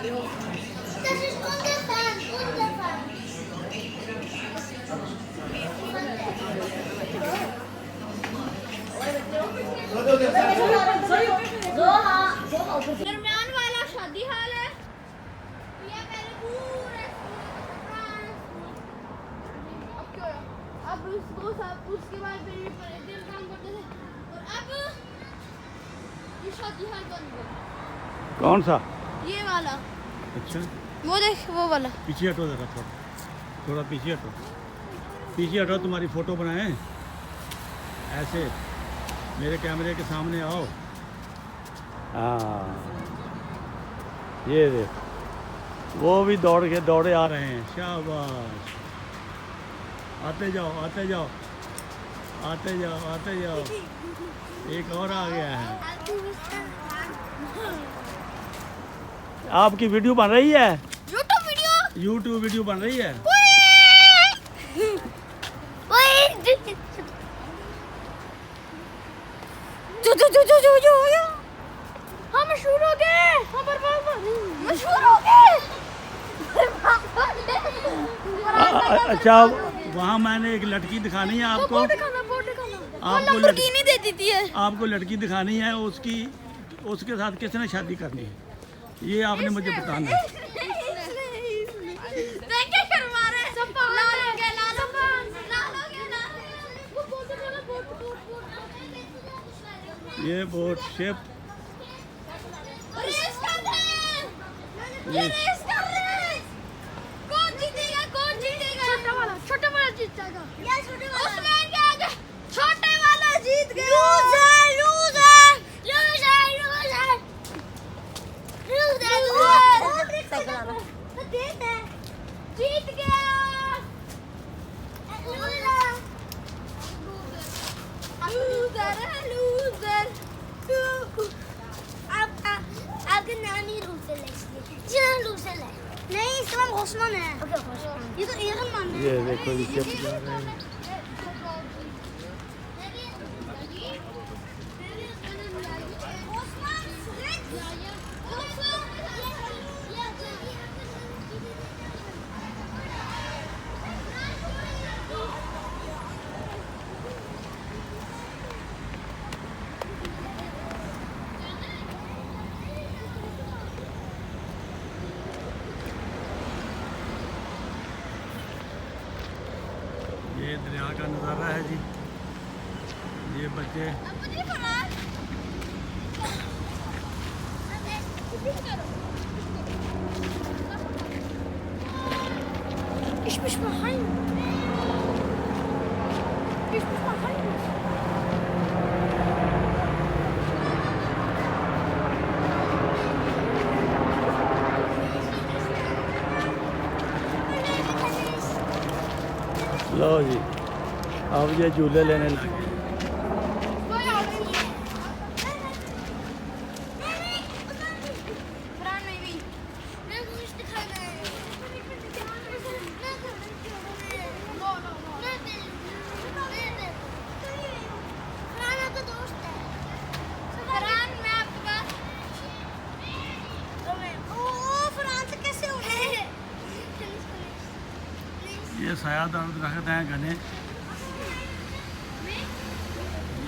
दरमियान वाला शादी हाल है। अब उसके बाद दिल काम करते थे और अब ये शादी हाल बन गया। कौन सा? ये वाला। अच्छा वो देख वो वाला। पीछे हटो जरा, थोड़ा पीछे हटो, पीछे हटो, तुम्हारी फ़ोटो बनाएं ऐसे, मेरे कैमरे के सामने आओ। हाँ ये देख, वो भी दौड़े आ रहे हैं। शाबाश, आते जाओ आते जाओ आते जाओ आते जाओ। एक और आ गया है। आपकी वीडियो बन रही है? यूट्यूब वीडियो बन रही है। हम मशहूर हो गए, मशहूर हो गए। अच्छा, वहाँ मैंने एक लड़की दिखानी है आपको। आपको लड़की नहीं देती थी। आपको लड़की दिखानी है, उसके साथ किसने शादी करनी है, ये आपने मुझे बताना है। ये बोट शिप छोटा वाला जीत जाएगा। उसमें क्या आगे? छोटे वाला जीत गया। Loser loser loser loser loser जीत गया। Loser loser. आपका नाम ही लूजर है, इसलिए लूजर है। नहीं, इसका नाम ओस्मान है। ये तो एरन मान है। ये देखो ये शिप जा रहे हैं। ये दरिया का नज़ारा है जी। ये बच्चे लो जी, अब ये झूले लेने लगे। ये सायादार दरख्त हैं घने,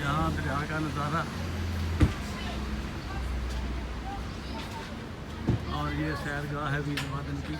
यहाँ दरिया का नज़ारा, और ये सैरगाह है वीर वादन की।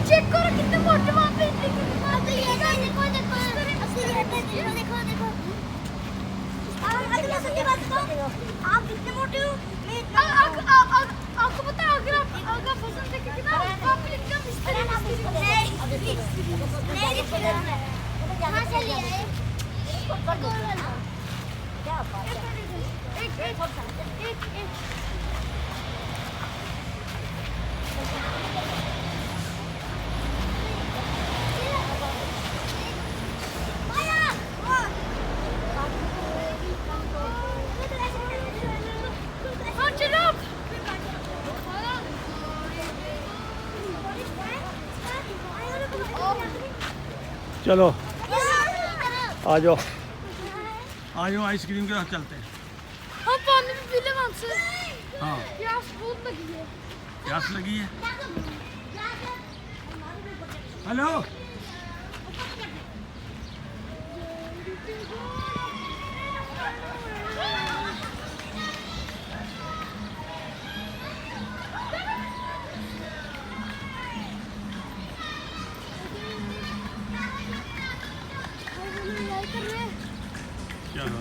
चेक करो कितने मोटे वहाँ पे। देखो आप कितने मोटे हो। आपको पता है अगर आप पसंद देखेंगे ना आप एकदम इस तरह नहीं। कहाँ से लिए? क्या बात है। एक चलो आ जाओ आ जाओ, आइसक्रीम के साथ चलते हैं। हम पानी में पी ले वहां से। हाँ प्यास बहुत लगी है। प्यास लगी है। हेलो चलो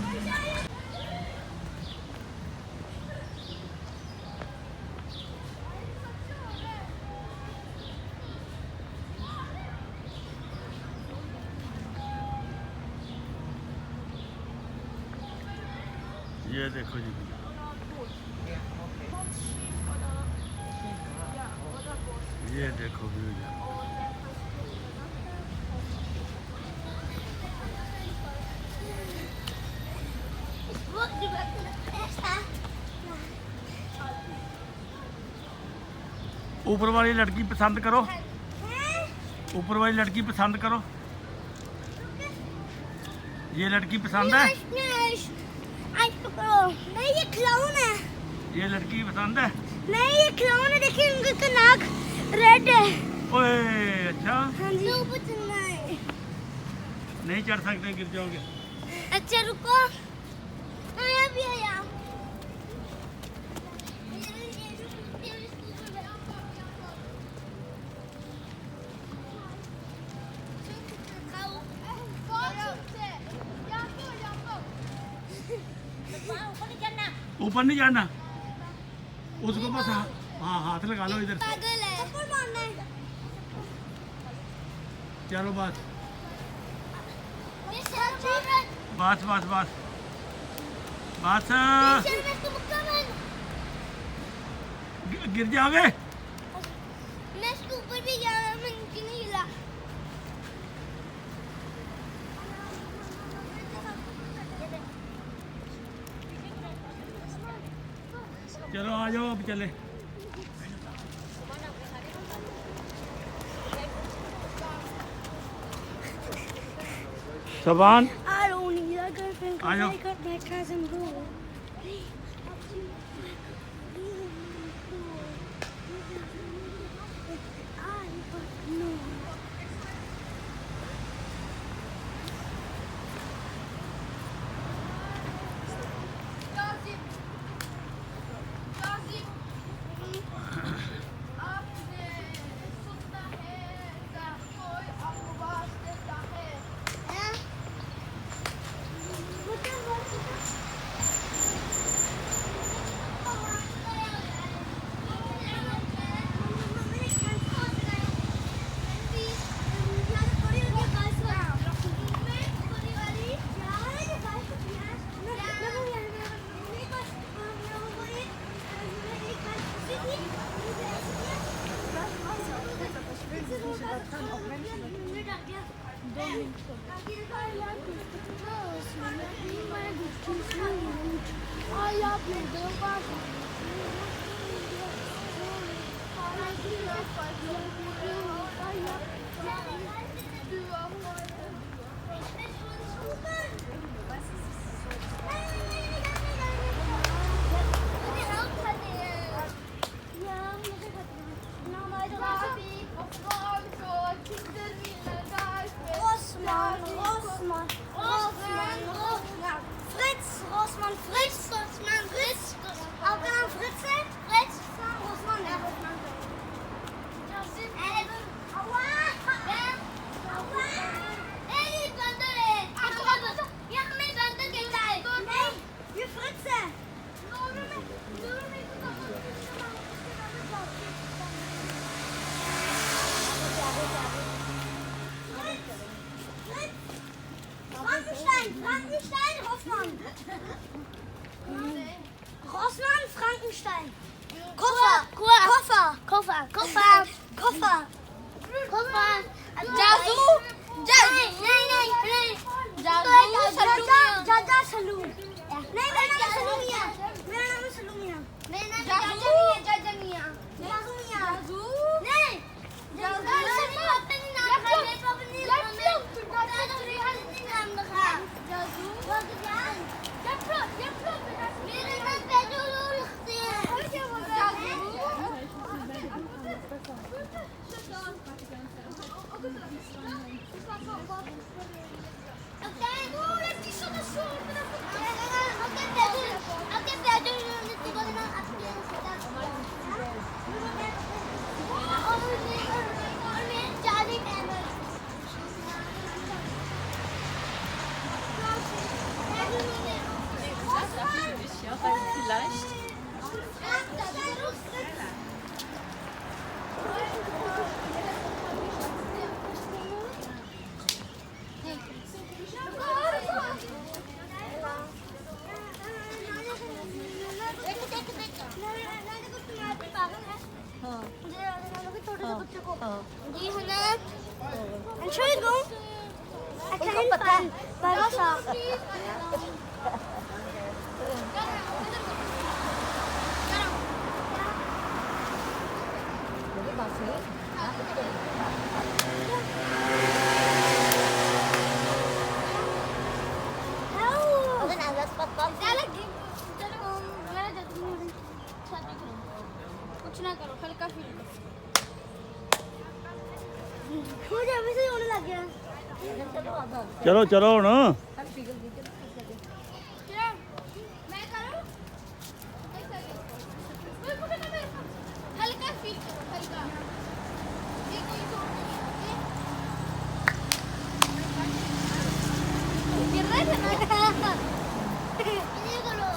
ये देखो जी, ये देखो व्यू। ऊपर वाली लड़की पसंद करो, ऊपर वाली लड़की पसंद करो। ये लड़की पसंद है, नहीं ये क्लाउन है। ये लड़की पसंद है। नहीं ये क्लाउन है, देखिए इनका नाक रेड है। ओए अच्छा, हाँ जी ऊपर चलना है। नहीं चढ़ सकते, गिर जाओगे। अच्छा रुको, आया भी आया। ऊपर नहीं जाना, उसको बस हाँ हाथ लगा लो इधर से। पागल है। ऊपर मारना है। चलो बस ये सर बस बस बस बस, गिर जाओगे। मैं इसके ऊपर भी गया, मैं नीचे नहीं हिला। चलो आ जाओ, अब चले। सबान आ जाओ। Fritz! Frankenstein, Rossmann. Rossmann, Frankenstein. Koffer. Koffer. Jazu. Nein. Jaja Salum. Nein, मेरा नाम सलूमिया. जाजा मिया. नहीं. Vielleicht. Entschuldigung. Erkennen bei Wasser. कुछ ना करो हल्का फील करो मुझे अभी से होने लग गया चलो चलो ਹੁਣ मैं करूं हल्का फील करो हल्का ये कोई जोर नहीं है गिर रहा है ना ये करो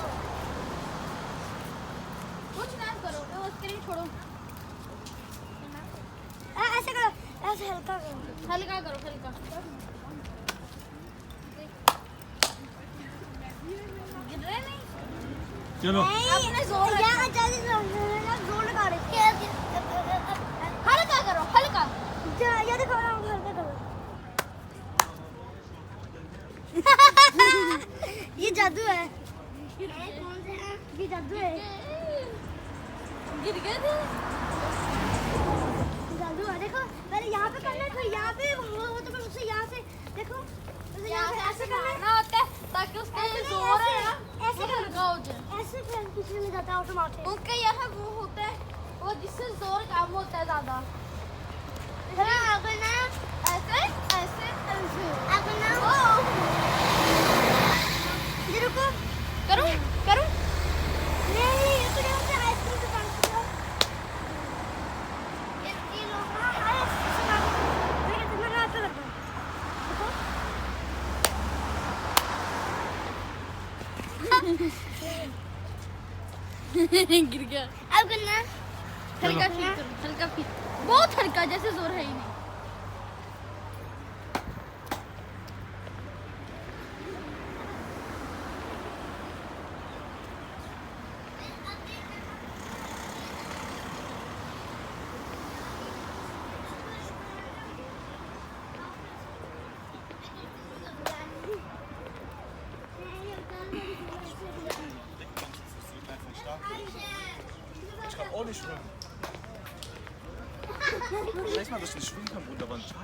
कुछ ना करो वो स्क्रीन छोड़ो ऐसे करो ऐसे हल्का करो हल्का गिर रहा नहीं चलो अपने जोर यहाँ जल्दी जोर लगा रहे हल्का करो हल्का ये देखो हल्का करो ये जादू है कौन सा है ये जादू है गिर गए थे जादू है देखो पहले यहाँ पे करना है फिर यहाँ पे वो तो फिर उससे यहाँ से देखो यहाँ से ऐसे करना होता है ताकि उसका जोर है ना ऐसे हल्का हो जाए ऐसे फिर पीछे में जाता है ऑटोमेटिक उसका यहाँ वो होता है वो जिससे जोर कम होता है ज़्यादा अगर ना ऐसे अगर ना हो ये रुको करूँ नहीं ये तो नहीं होता आइसक्रीम से पानी पीओ ये लो मैं तुम्हारा हाथ लगा देखो गिर गया अब करना हल्का फील बहुत हल्का जैसे जोर है ही नहीं Ich kann auch nicht schwimmen. Weiß mal, dass ich nicht schwimmen kann, Bruder, aber ein Schal.